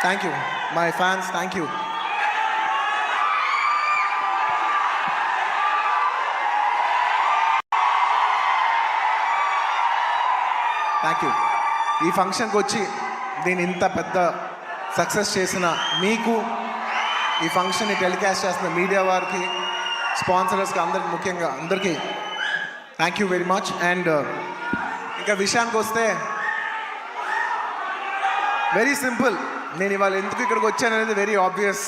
Thank you my fans, thank you. Thank you. ఈ ఫంక్షన్కి వచ్చి దీని ఇంత పెద్ద సక్సెస్ చేసిన మీకు, ఈ ఫంక్షన్ని టెలికాస్ట్ చేస్తున్న మీడియా వారికి, స్పాన్సరర్స్కి, అందరికి, ముఖ్యంగా అందరికీ thank you very much. And ఇంకా విషయానికి వస్తే వెరీ సింపుల్. నేను ఇవాళ ఎందుకు ఇక్కడికి వచ్చాను అనేది వెరీ ఆబ్వియస్.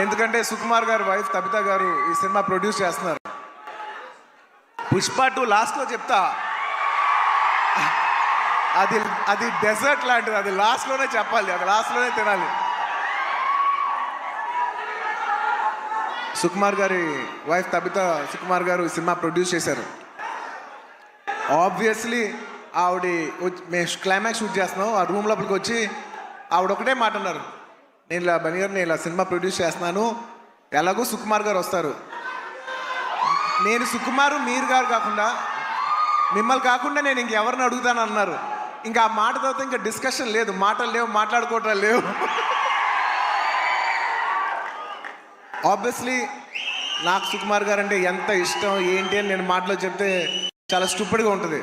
ఎందుకంటే సుకుమార్ గారు వైఫ్ తబిత గారు ఈ సినిమా ప్రొడ్యూస్ చేస్తున్నారు. పుష్ప 2 లాస్ట్లో చెప్తా, అది అది డెజర్ట్ లాంటిది, అది లాస్ట్లోనే చెప్పాలి, అది లాస్ట్లోనే తినాలి. సుకుమార్ గారి వైఫ్ తబిత సుకుమార్ గారు ఈ సినిమా ప్రొడ్యూస్ చేశారు. ఆబ్వియస్లీ ఆవిడ మేము క్లైమాక్స్ షూట్ చేస్తున్నాం, ఆ రూమ్ లోపలికి వచ్చి ఆవిడ ఒకటే మాట అన్నారు, నేను ఇలా సినిమా ప్రొడ్యూస్ చేస్తున్నాను, ఎలాగో సుకుమార్ గారు వస్తారు. నేను సుకుమారు మీరు గారు కాకుండా, మిమ్మల్ని కాకుండా నేను ఇంకెవరిని అడుగుతాను అన్నారు. ఇంకా ఆ మాట తర్వాత ఇంకా డిస్కషన్ లేదు, మాటలు లేవు, మాట్లాడుకోవటాలు లేవు. ఆబ్వియస్లీ నాకు సుకుమార్ గారు అంటే ఎంత ఇష్టం ఏంటి అని నేను మాటలో చెప్తే చాలా స్టూపిడ్గా ఉంటుంది.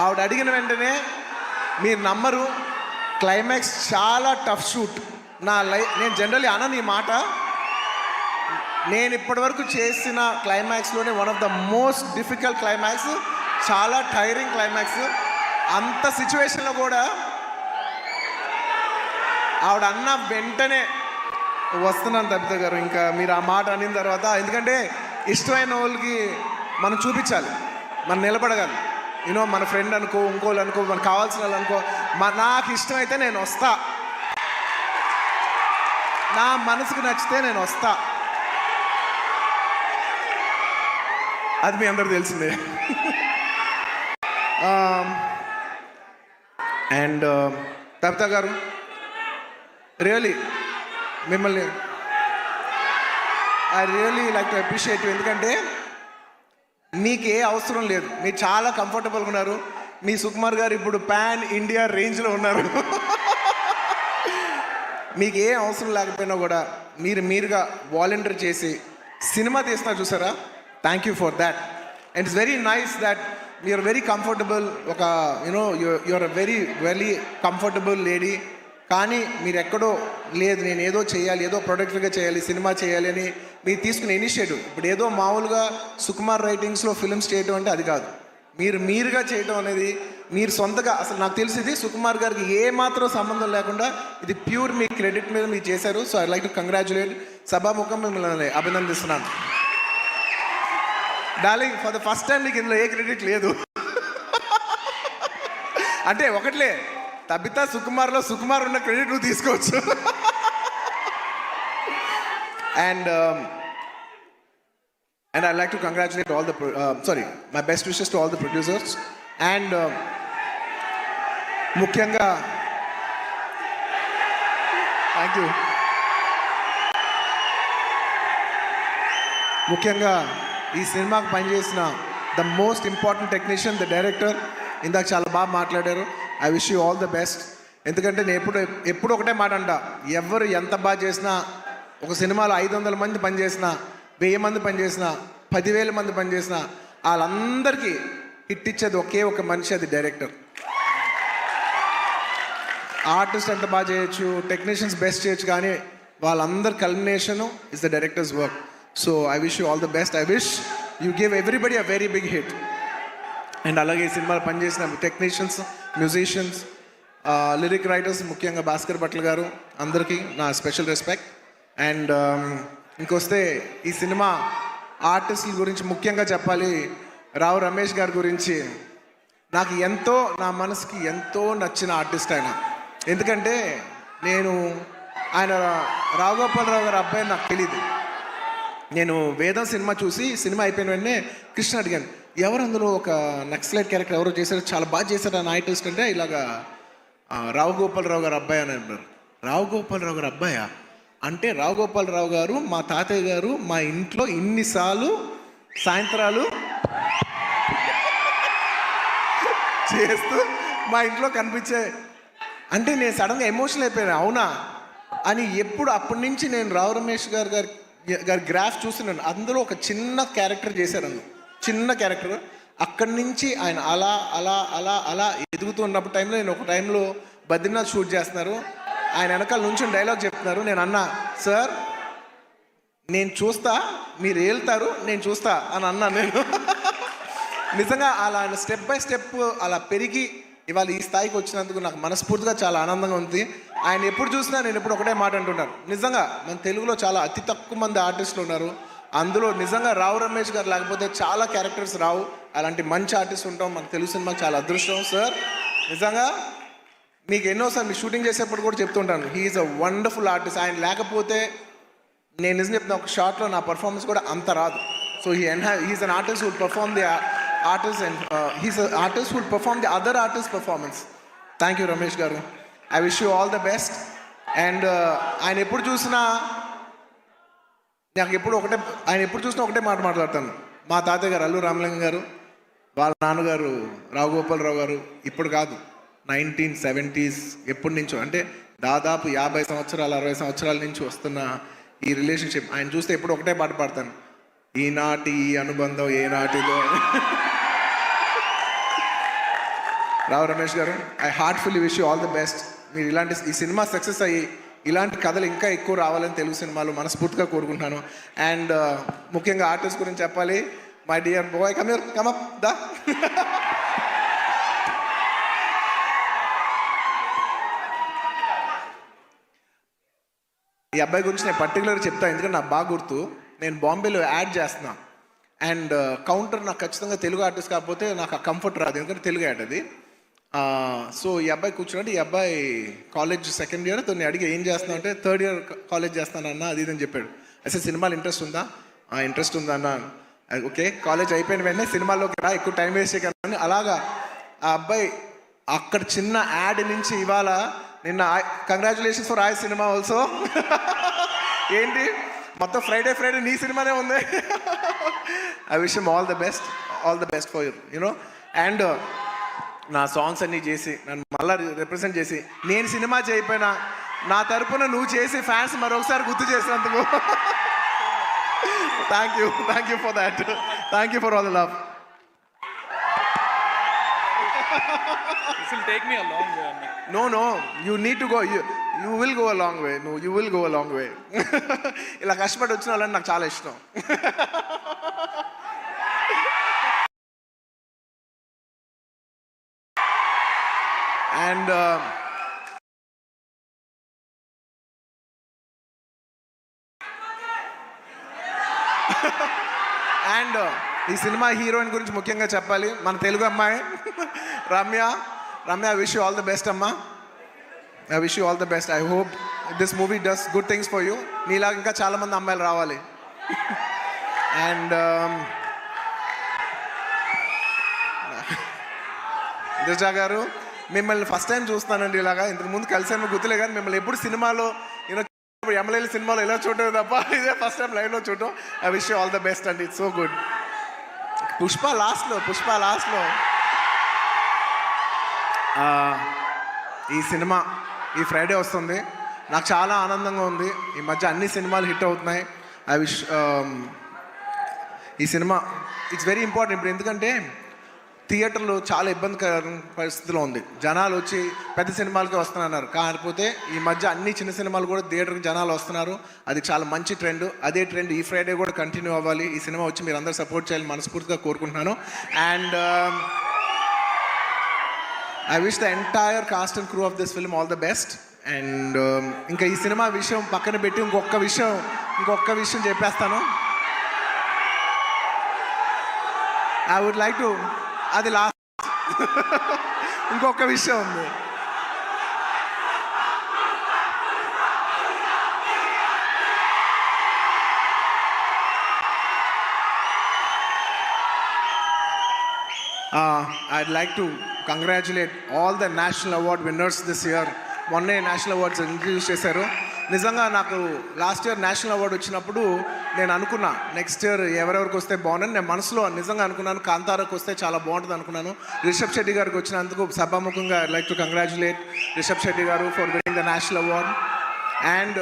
ఆవిడ అడిగిన వెంటనే మీరు నమ్మరు, క్లైమాక్స్ చాలా టఫ్ షూట్. నేను జనరల్లీ అనను ఈ మాట, నేను ఇప్పటివరకు చేసిన క్లైమాక్స్లోనే one of the most difficult climax, చాలా టైరింగ్ క్లైమాక్స్. అంత సిచ్యువేషన్లో కూడా ఆవిడ అన్న వెంటనే వస్తున్నాను తబిత గారు, ఇంకా మీరు ఆ మాట అనిన తర్వాత, ఎందుకంటే ఇష్టమైన వాళ్ళకి మనం చూపించాలి, మనం నిలబడగాలి. యూనో మన ఫ్రెండ్ అనుకో, ఇంకోళ్ళు అనుకో, మనకు కావాల్సిన వాళ్ళు అనుకో, నాకు ఇష్టమైతే నేను వస్తా, నా మనసుకు నచ్చితే నేను వస్తా, అది మీ అందరూ తెలిసిందే. అండ్ తబిత గారు రియలీ మిమ్మల్ని I really like to appreciate you. ఎందుకంటే మీకు ఏ అవసరం లేదు, మీరు చాలా కంఫర్టబుల్గా ఉన్నారు. మీ సుకుమార్ గారు ఇప్పుడు పాన్ ఇండియా రేంజ్లో ఉన్నారు. మీకు ఏ అవసరం లేకపోయినా కూడా మీరుగా వాలంటీర్ చేసి సినిమా తీస్తున్నారు చూసారా, thank you for that. And it's very nice that you're very comfortable. ఒక you know you're a very very comfortable lady. కానీ మీరు ఎక్కడో లేదు, నేను ఏదో చేయాలి, ఏదో ప్రొడక్టివ్గా చేయాలి, సినిమా చేయాలి అని మీరు తీసుకునే ఇనిషియేటివ్. ఇప్పుడు ఏదో మామూలుగా సుకుమార్ రైటింగ్స్లో ఫిల్మ్స్ చేయడం అంటే అది కాదు, మీరుగా చేయడం అనేది, మీరు సొంతగా. అసలు నాకు తెలిసింది సుకుమార్ గారికి ఏ మాత్రం సంబంధం లేకుండా ఇది ప్యూర్ మీ క్రెడిట్ మీద మీరు చేశారు. So I like to congratulate. సభాముఖం మిమ్మల్ని అభినందిస్తున్నాను. Darling, for the first time మీకు ఇందులో ఏ క్రెడిట్ లేదు. అంటే ఒకట్లే, తబిత సుకుమార్లో సుకుమార్ ఉన్న క్రెడిట్ నువ్వు తీసుకోవచ్చు. And I like to congratulate all the my best wishes to all the producers. And ముఖ్యంగా థ్యాంక్ యూ, ముఖ్యంగా ఈ సినిమాకు పనిచేసిన the most important technician, the director. ఇందాక చాలా బాగా మాట్లాడారు. I wish you all the best. ఎందుకంటే నేను ఎప్పుడు ఒకటే మాట అంట, ఎవరు ఎంత బాగా చేసినా, ఒక సినిమాలో 500 మంది పనిచేసినా, 1000 మంది పనిచేసినా, 10,000 మంది పనిచేసినా, వాళ్ళందరికీ హిట్ ఇచ్చేది ఒకే ఒక మనిషి, అది డైరెక్టర్. ఆర్టిస్ట్ ఎంత బాగా చేయొచ్చు, టెక్నీషియన్స్ బెస్ట్ చేయొచ్చు, కానీ వాళ్ళందరి culmination is the director's work. So I wish you all the best. I wish you give everybody a very big hit. And అలాగే ఈ సినిమాలో పనిచేసిన టెక్నీషియన్స్, మ్యూజిషియన్స్, లిరిక్ రైటర్స్, ముఖ్యంగా భాస్కర్ భట్ల గారు, అందరికీ నా స్పెషల్ రెస్పెక్ట్. అండ్ ఇంకొస్తే ఈ సినిమా ఆర్టిస్టుల గురించి ముఖ్యంగా చెప్పాలి. రావు రమేష్ గారి గురించి నాకు ఎంతో, నా మనసుకి ఎంతో నచ్చిన ఆర్టిస్ట్ ఆయన. ఎందుకంటే ఆయన రావుగోపాలరావు గారి అబ్బాయి నాకు తెలియదు. నేను వేదం సినిమా చూసి, సినిమా అయిపోయిన వెంటనే కృష్ణ అడిగాను, ఎవరు అందులో ఒక నక్సలైట్ క్యారెక్టర్ ఎవరో చేశారు, చాలా బాగా చేశారు ఆ ఆర్టిస్ట్ అంటే, ఇలాగా రావుగోపాలరావు గారు అబ్బాయి అని అన్నారు. రావుగోపాలరావు గారు అబ్బాయా అంటే, రావుగోపాలరావు గారు మా తాతయ్య గారు మా ఇంట్లో ఇన్నిసార్లు సాయంత్రాలు చేస్తూ మా ఇంట్లో కనిపించే అంటే నేను సడన్గా ఎమోషనల్ అయిపోయాను, అవునా అని. ఎప్పుడు అప్పటి నుంచి నేను రావు రమేష్ గారి గ్రాఫ్ చూస్తున్నాను. అందులో ఒక చిన్న క్యారెక్టర్ చేశారు, చిన్న క్యారెక్టర్. అక్కడి నుంచి ఆయన అలా అలా అలా అలా ఎదుగుతూ ఉన్నప్పుడు టైంలో, నేను ఒక టైంలో బద్రీనాథ్ షూట్ చేస్తున్నారు, ఆయన వెనకాల నుంచి డైలాగ్ చెప్తున్నారు. నేను అన్నా, సార్ నేను చూస్తా, మీరు వెళ్తారు, నేను చూస్తా అని అన్నా నేను. నిజంగా అలా ఆయన స్టెప్ బై స్టెప్ అలా పెరిగి ఇవాళ ఈ స్థాయికి వచ్చినందుకు నాకు మనస్ఫూర్తిగా చాలా ఆనందంగా ఉంది. ఆయన ఎప్పుడు చూసినా నేను ఎప్పుడు ఒకటే మాట అంటున్నాను, నిజంగా మన తెలుగులో చాలా అతి తక్కువ మంది ఆర్టిస్టులు ఉన్నారు, అందులో నిజంగా రావు రమేష్ గారు లేకపోతే చాలా క్యారెక్టర్స్ రావు. అలాంటి మంచి ఆర్టిస్ట్ ఉంటాం మన తెలుగు సినిమాకి చాలా అదృష్టం సార్. నిజంగా మీకు ఎన్నోసార్లు మీ షూటింగ్ చేసేప్పుడు కూడా చెప్తుంటాను, హీఈస్ అ వండర్ఫుల్ ఆర్టిస్ట్. ఆయన లేకపోతే నేను నిజం చెప్తున్నా, ఒక షార్ట్లో నా పర్ఫార్మెన్స్ కూడా అంత రాదు. So he's an artist who'd perform the artist and he's artist who'd perform the other artist performance. Thank you Ramesh garu, I wish you all the best. And ఆయన ఎప్పుడు చూసినా ఆయన ఎప్పుడు చూసినా ఒకటే మాట మాట్లాడతాను. మా తాతయ్య గారు అల్లు రామలింగం గారు, వాళ్ళ నాన్నగారు రావు గోపాలరావు గారు, ఇప్పుడు కాదు 1970s ఎప్పటి నుంచో, అంటే దాదాపు 50 సంవత్సరాలు 60 సంవత్సరాల నుంచి వస్తున్న ఈ రిలేషన్షిప్ ఆయన చూస్తే ఎప్పుడు ఒకటే పాట పాడతాను, ఈనాటి ఈ అనుబంధం ఏనాటిదో. రావు Ramesh garu, I heartfully wish you all the best. మీరు ఈ సినిమా సక్సెస్ అయ్యి ఇలాంటి కథలు ఇంకా ఎక్కువ రావాలని తెలుగు సినిమాలు మనస్ఫూర్తిగా కోరుకుంటున్నాను. అండ్ ముఖ్యంగా ఆర్టిస్ట్ గురించి చెప్పాలి, my dear boy, come up దా. ఈ అబ్బాయి గురించి నేను పర్టికులర్గా చెప్తాను, ఎందుకంటే నాకు బాగా గుర్తు. నేను బాంబేలో యాడ్ చేస్తున్నా, అండ్ కౌంటర్ నాకు ఖచ్చితంగా తెలుగు ఆర్టిస్ట్ కాకపోతే నాకు ఆ కంఫర్ట్ రాదు, ఎందుకంటే తెలుగు యాడ్ అది. సో ఈ అబ్బాయి కూర్చున్నట్టు, ఈ అబ్బాయి కాలేజ్ సెకండ్ ఇయర్, తను అడిగి ఏం చేస్తున్నావు అంటే, థర్డ్ ఇయర్ కాలేజ్ చేస్తానన్నా అది ఇదని చెప్పాడు. అసలు సినిమాలు ఇంట్రెస్ట్ ఉందా? ఇంట్రెస్ట్ ఉందా అన్న. ఓకే, కాలేజ్ అయిపోయిన వెంటనే సినిమాల్లోకి రా, ఎక్కువ టైం వేస్ట్ చేయగలను. అలాగా ఆ అబ్బాయి అక్కడ చిన్న యాడ్ నుంచి ఇవాళ నిన్న కంగ్రాచులేషన్స్ ఫర్ ఆయ్ సినిమా ఆల్సో. ఏంటి మొత్తం ఫ్రైడే నీ సినిమానే ఉంది. I wish him all the best for you know. And నా సాంగ్స్ అన్నీ చేసి నన్ను మళ్ళీ రిప్రజెంట్ చేసి, నేను సినిమా చేయకపోయినా నా తరపున నువ్వు చేసి ఫ్యాన్స్ మరొకసారి గుర్తు చేసినందుకు thank you for that. Thank you for all the love. This will take me a long way, Anna. No, you need to go. You will go a long way. No, you will go a long way. ఇలా కష్టపడి వచ్చిన వాళ్ళని నాకు చాలా ఇష్టం. And ఈ cinema heroine గురించి ముఖ్యంగా చెప్పాలి, మన తెలుగు అమ్మాయి Ramya. I wish you all the best అమ్మా. I wish you all the best. I hope this movie does good things for you. నీలాగా ఇంకా చాలామంది అమ్మాయిలు రావాలి. అండ్ దిజా గారు, మిమ్మల్ని ఫస్ట్ టైం చూస్తానండి ఇలాగా. ఇంతకు ముందు కలిసాను గుర్తులే, కానీ మిమ్మల్ని ఎప్పుడు సినిమాలో ఎమ్మెల్యేల సినిమాలో ఇలా చూడటం తప్ప ఇదే ఫస్ట్ టైం లైవ్లో చూడటం. I wish you all the best అండి, ఇట్స్ సో గుడ్. పుష్ప లాస్ట్లో ఈ సినిమా ఈ ఫ్రైడే వస్తుంది. నాకు చాలా ఆనందంగా ఉంది. ఈ మధ్య అన్ని సినిమాలు హిట్ అవుతున్నాయి. ఐ విష్ ఈ సినిమా ఇట్స్ వెరీ ఇంపార్టెంట్ ఇప్పుడు, ఎందుకంటే థియేటర్లో చాలా ఇబ్బందికర పరిస్థితిలో ఉంది. జనాలు వచ్చి పెద్ద సినిమాలకి వస్తున్నారు, కాకపోతే ఈ మధ్య అన్ని చిన్న సినిమాలు కూడా థియేటర్కి జనాలు వస్తున్నారు. అది చాలా మంచి ట్రెండ్. అదే ట్రెండ్ ఈ ఫ్రైడే కూడా కంటిన్యూ అవ్వాలి. ఈ సినిమా వచ్చి మీరు అందరూ సపోర్ట్ చేయాలని మనస్ఫూర్తిగా కోరుకుంటున్నాను. And I wish the entire cost and crew of this film all the best. And ఇంకా ఈ సినిమా విషయం పక్కన పెట్టి ఇంకొక విషయం చెప్పేస్తాను. ఐ వుడ్ లైక్ టు, అది లాస్ట్ ఇంకొక విషయం ఉంది. I'd like to congratulate all the national award winners this year. మొన్నే నేషనల్ అవార్డ్స్ ఇంట్రడ్యూస్ చేశారు. నిజంగా నాకు లాస్ట్ ఇయర్ నేషనల్ అవార్డు వచ్చినప్పుడు నేను అనుకున్నా నెక్స్ట్ ఇయర్ ఎవరెవరికి వస్తే బాగుందని నేను మనసులో నిజంగా అనుకున్నాను. కాంతారాకు వస్తే చాలా బాగుంటుంది అనుకున్నాను. రిషబ్ శెట్టి గారికి వచ్చినందుకు సభాముఖంగా like to congratulate Rishab Shetty garu for winning the national award. And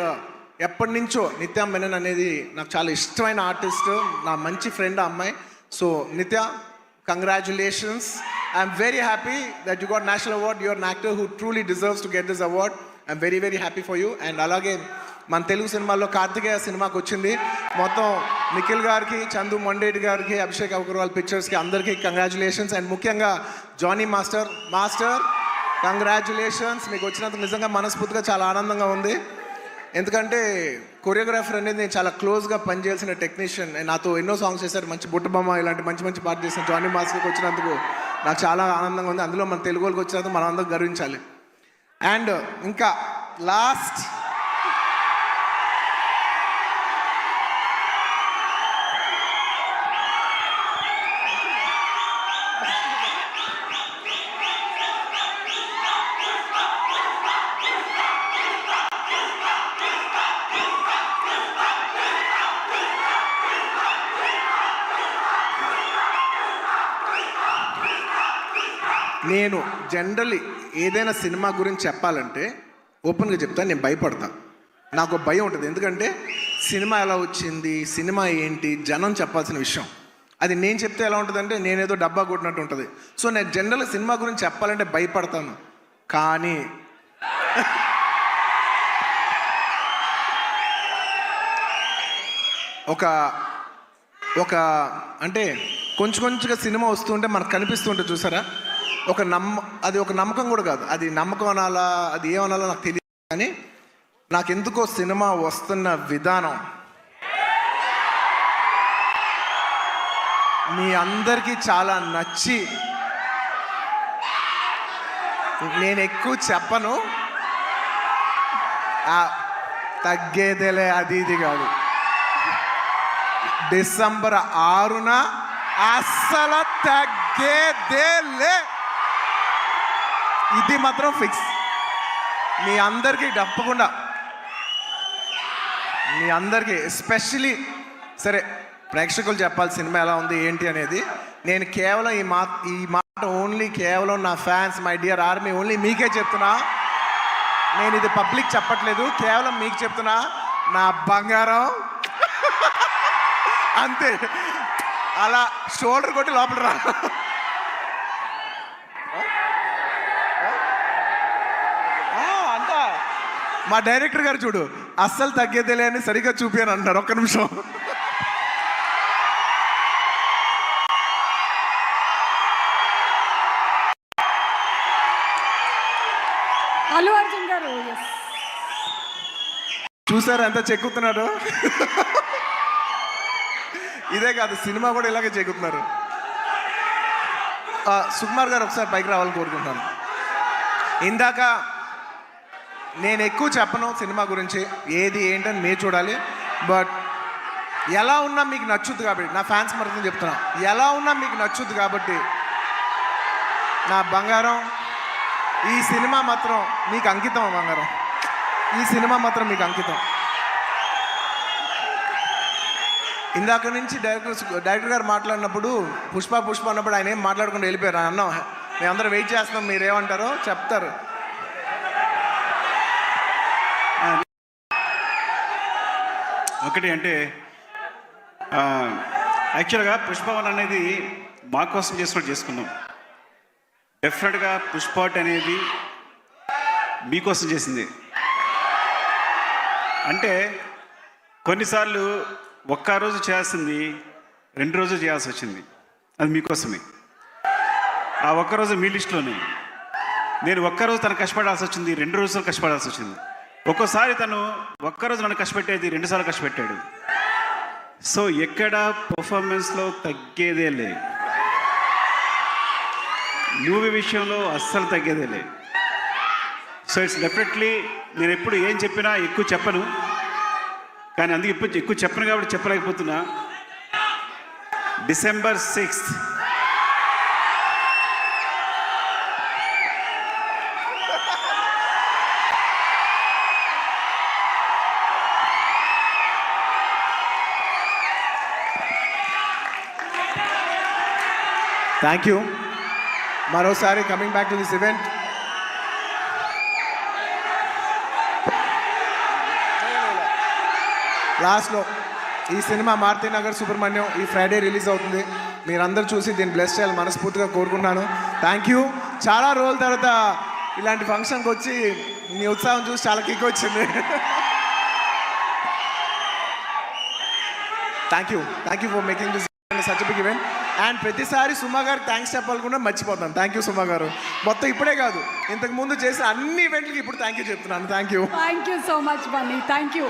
ఎప్పటి నుంచో నిత్య మెనన్ అనేది నాకు చాలా ఇష్టమైన ఆర్టిస్ట్, నా మంచి ఫ్రెండ్ ఆ అమ్మాయి. So Nithya, congratulations. I'm very happy that you got national award. You're an actor who truly deserves to get this award. I'm very very happy for you. And అలాగే మన తెలుగు సినిమాల్లో కార్తికేయ సినిమాకి వచ్చింది. మొత్తం నిఖిల్ గారికి, చందు మొండేటి గారికి, అభిషేక్ అగర్వాల్ పిక్చర్స్కి అందరికీ కంగ్రాచులేషన్స్. అండ్ ముఖ్యంగా జానీ మాస్టర్ కంగ్రాచులేషన్స్. మీకు వచ్చినందుకు నిజంగా మనస్ఫూర్తిగా చాలా ఆనందంగా ఉంది. ఎందుకంటే కొరియోగ్రాఫర్ అనేది నేను చాలా క్లోజ్గా పనిచేయాల్సిన టెక్నీషియన్. నాతో ఎన్నో సాంగ్స్ చేశారు, మంచి బుట్టబొమ్మ ఇలాంటి మంచి మంచి పాట చేసిన జానీ మాస్టర్కి వచ్చినందుకు నాకు చాలా ఆనందంగా ఉంది. అందులో మన తెలుగు వాళ్ళకి వచ్చినందుకు మనం అందరం గర్వించాలి. అండ్ ఇంకా లాస్ట్ నేను జనరల్లీ ఏదైనా సినిమా గురించి చెప్పాలంటే ఓపెన్గా చెప్తాను, నేను భయపడతాను. నాకు భయం ఉంటుంది. ఎందుకంటే సినిమా ఎలా వచ్చింది, సినిమా ఏంటి, జనం చెప్పాల్సిన విషయం అది నేను చెప్తే ఎలా ఉంటుందంటే నేనేదో డబ్బా కొట్టినట్టు ఉంటుంది. సో నేను జనరల్గా సినిమా గురించి చెప్పాలంటే భయపడతాను. కానీ ఒక అంటే కొంచెంగా సినిమా వస్తుంటే మనకు కనిపిస్తుంటే చూసారా, అది ఒక నమ్మకం కూడా కాదు. అది నమ్మకం అనాలా, అది ఏమనాలో నాకు తెలియదు. కానీ నాకెందుకో సినిమా వస్తున్న విధానం మీ అందరికీ చాలా నచ్చి, నేను ఎక్కువ చెప్పను, తగ్గేదేలే అది ఇది కాదు. డిసెంబర్ 6న అస్సలు తగ్గేదేలే, ఇది మాత్రం ఫిక్స్. మీ అందరికీ తప్పకుండా, మీ అందరికీ ఎస్పెషలీ సరే ప్రేక్షకులు చెప్పాలి సినిమా ఎలా ఉంది ఏంటి అనేది. నేను కేవలం ఈ మాట ఓన్లీ కేవలం నా fans, my dear army, only మీకే చెప్తున్నా. నేను ఇది పబ్లిక్ చెప్పట్లేదు, కేవలం మీకు చెప్తున్నా. నా బంగారం అంతే, అలా షోల్డర్ కొట్టి లోపల రా. అంతా మా డైరెక్టర్ గారు చూడు, అస్సలు తగ్గేదేలే అని సరిగ్గా చూపాను అంటున్నారు. ఒక్క నిమిషం. అల్లు అర్జున్ గారు చూసారు ఎంత చెక్కుతున్నారు. ఇదే కాదు, సినిమా కూడా ఇలాగే చెక్కుతున్నారు. సుకుమార్ గారు ఒకసారి పైకి రావాలని కోరుకుంటాను. ఇందాక నేను ఎక్కువ చెప్పను సినిమా గురించి, ఏది ఏంటని మీరు చూడాలి. బట్ ఎలా ఉన్నా మీకు నచ్చుద్ది కాబట్టి, నా ఫ్యాన్స్ మరొక చెప్తున్నా, ఎలా ఉన్నా మీకు నచ్చుద్ది కాబట్టి నా బంగారం, ఈ సినిమా మాత్రం మీకు అంకితం. బంగారం, ఈ సినిమా మాత్రం మీకు అంకితం. ఇందాక నుంచి డైరెక్టర్ గారు మాట్లాడినప్పుడు పుష్ప అన్నప్పుడు ఆయన ఏం మాట్లాడుకుంటూ వెళ్ళిపోయారు. అన్నాం మేమందరం వెయిట్ చేస్తున్నాం, మీరేమంటారో చెప్తారు. ఒకటి అంటే యాక్చువల్గా పుష్పవన్ అనేది మా కోసం చేసుకున్నాం. డెఫినెట్గా పుష్పాట్ అనేది మీకోసం చేసింది. అంటే కొన్నిసార్లు ఒక్క రోజు చేయాల్సింది 2 రోజులు చేయాల్సి వచ్చింది, అది మీకోసమే. ఆ ఒక్కరోజు మీ లిస్టులోనే. నేను ఒక్కరోజు తను కష్టపడాల్సి వచ్చింది, 2 రోజులు కష్టపడాల్సి వచ్చింది. ఒక్కోసారి తను ఒక్కరోజు నన్ను కష్టపెట్టేది 2 సార్లు కష్టపెట్టాడు. సో ఎక్కడ పర్ఫార్మెన్స్లో తగ్గేదే లే, మూవీ విషయంలో అస్సలు తగ్గేదే లే. సో ఇట్స్ డెఫినెట్లీ నేను ఎప్పుడు ఏం చెప్పినా ఎక్కువ చెప్పను, కానీ అందుకే ఇప్పుడు ఎక్కువ చెప్పను కాబట్టి చెప్పలేకపోతున్నా. December 6th థ్యాంక్ యూ మరోసారి coming back to this event. లాస్ట్లో ఈ సినిమా మారుతినగర్ సుబ్రహ్మణ్యం ఈ ఫ్రైడే రిలీజ్ అవుతుంది. మీరందరూ చూసి దీన్ని బ్లెస్ చేయాలి మనస్ఫూర్తిగా కోరుకుంటున్నాను. Thank you. చాలా రోజుల తర్వాత ఇలాంటి ఫంక్షన్కి వచ్చి మీ ఉత్సాహం చూసి చాలా కిక్ వచ్చింది. Thank you for making this such big event. And ప్రతిసారి సుమా గారు థ్యాంక్స్ చెప్పాలకుండా మర్చిపోతాను. థ్యాంక్ యూ సుమా గారు. మొత్తం ఇప్పుడే కాదు ఇంతకు ముందు చేసిన అన్ని ఈవెంట్లకి ఇప్పుడు థ్యాంక్ యూ చెప్తున్నాను. Thank you so much Bunny. Thank you.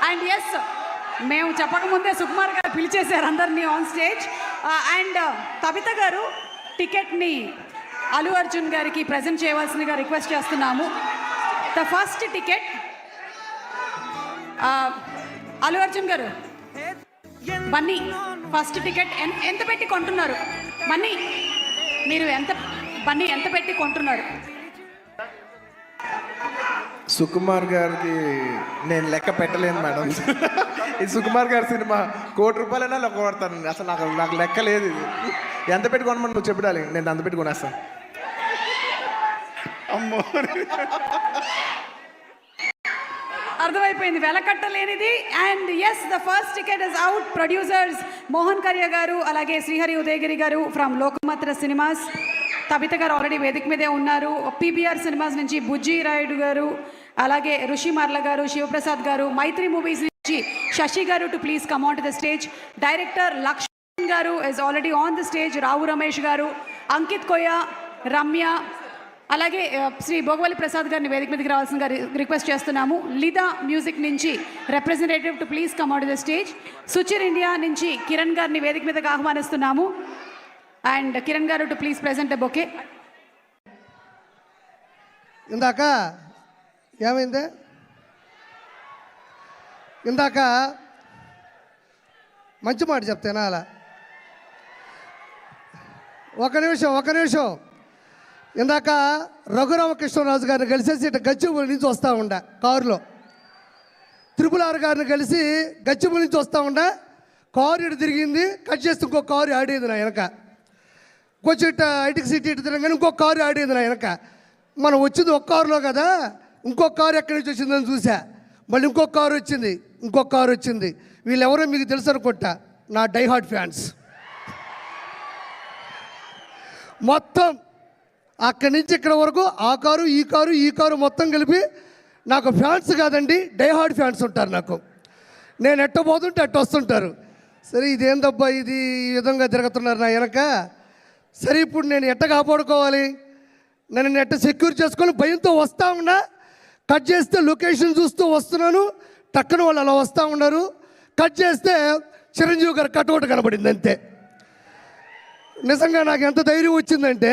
And yes, మేము చెప్పకముందే సుకుమార్ గారు పిలిచేశారు అందరినీ ఆన్ స్టేజ్. అండ్ కవిత గారు టికెట్ని అల్లు అర్జున్ గారికి ప్రజెంట్ చేయవలసిందిగా రిక్వెస్ట్ చేస్తున్నాము. The first ticket Allu Arjun గారు, బన్నీ ఫస్ట్ టికెట్ ఎంత పెట్టి కొంటున్నారు? బన్నీ మీరు ఎంత పెట్టి కొంటున్నారు? సుకుమార్ గారికి నేను లెక్క పెట్టలేను మేడం. ఇది సుకుమార్ గారి సినిమా, ₹1,00,00,000 లెక్క కొడతాను. అసలు నాకు లెక్క లేదు. ఇది ఎంత పెట్టి కొనమని నువ్వు చెప్పాలి, నేను అంత పెట్టి కొనేస్తాను. అమ్మో, అర్థమైపోయింది, వెలకట్టలేనిది. And yes, the first ticket is out. Producers Mohan Karya garu, అలాగే శ్రీహరి ఉదయగిరి గారు ఫ్రమ్ లోకమాత్ర సినిమాస్. కవిత గారు ఆల్రెడీ వేదిక మీదే ఉన్నారు. పీబీఆర్ సినిమాస్ నుంచి బుజ్జి రాయుడు గారు, అలాగే ఋషి మార్ల గారు, శివప్రసాద్ గారు, మైత్రి మూవీస్ నుంచి Sashi garu to please come on to the stage. Director Lakshman garu is already on the stage. Rao Ramesh garu, Ankit కోయ, రమ్య, అలాగే శ్రీ భోగవల్లి ప్రసాద్ గారిని వేదిక మీదకి రావాల్సిందిగా రిక్వెస్ట్ చేస్తున్నాము. లిదా మ్యూజిక్ నుంచి representative to please come on to the stage. Suchir India నుంచి కిరణ్ గారిని వేదిక మీదకి ఆహ్వానిస్తున్నాము. అండ్ కిరణ్ గారు to please present a bouquet. ఇందాక ఏమైంది? ఇందాక మంచి మాట చెప్తేనా అలా? ఒక నిమిషం. ఇందాక రఘురామకృష్ణరాజు గారిని కలిసేసి ఇటు గచ్చిబౌలి నుంచి వస్తూ ఉండా కారులో. R గారిని కలిసి గచ్చిబౌలి నుంచి వస్తూ ఉండా. కారు ఇటు తిరిగింది, కట్ చేస్తే ఇంకో కారు ఆడేది నా వెనక. కొంచెం ఇటు ఐటికి సిటీ ఇటు తిరగగానే ఇంకో కారు ఆడేది నా వెనక. మనం వచ్చింది ఒక కారులో కదా, ఇంకొక కారు ఎక్కడి నుంచి వచ్చిందని చూసా. మళ్ళీ ఇంకొక కారు వచ్చింది. వీళ్ళెవరో మీకు తెలుసు అనుకుంటా, నా డైహార్డ్ ఫ్యాన్స్. మొత్తం అక్కడి నుంచి ఇక్కడ వరకు ఆ కారు ఈ కారు మొత్తం కలిపి నాకు ఫ్యాన్స్ కాదండి, డైహార్డ్ ఫ్యాన్స్ ఉంటారు నాకు. నేను ఎట్ట పోతుంటే అట్ట వస్తుంటారు. సరే ఇదేందబ్బా ఇది, ఈ విధంగా తిరుగుతున్నారు నా వెనక. సరే ఇప్పుడు నేను ఎట్ట కాపాడుకోవాలి, నన్ను ఎట్ట సెక్యూర్ చేసుకొని భయంతో వస్తూ ఉన్నా. కట్ చేస్తే లొకేషన్ చూస్తూ వస్తున్నాను, టక్కన వాళ్ళు అలా వస్తూ ఉన్నారు. కట్ చేస్తే చిరంజీవి గారు కటౌట్ కనబడింది అంతే. నిజంగా నాకు ఎంత ధైర్యం వచ్చిందంటే,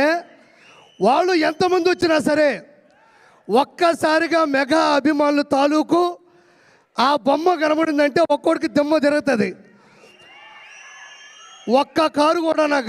వాళ్ళు ఎంతమంది వచ్చినా సరే ఒక్కసారిగా మెగా అభిమానులు తాలూకు ఆ బొమ్మ కనబడిందంటే ఒక్కొక్కడికి దెమ్మ తిరుగుతుంది. ఒక్క కారు కూడా నాకు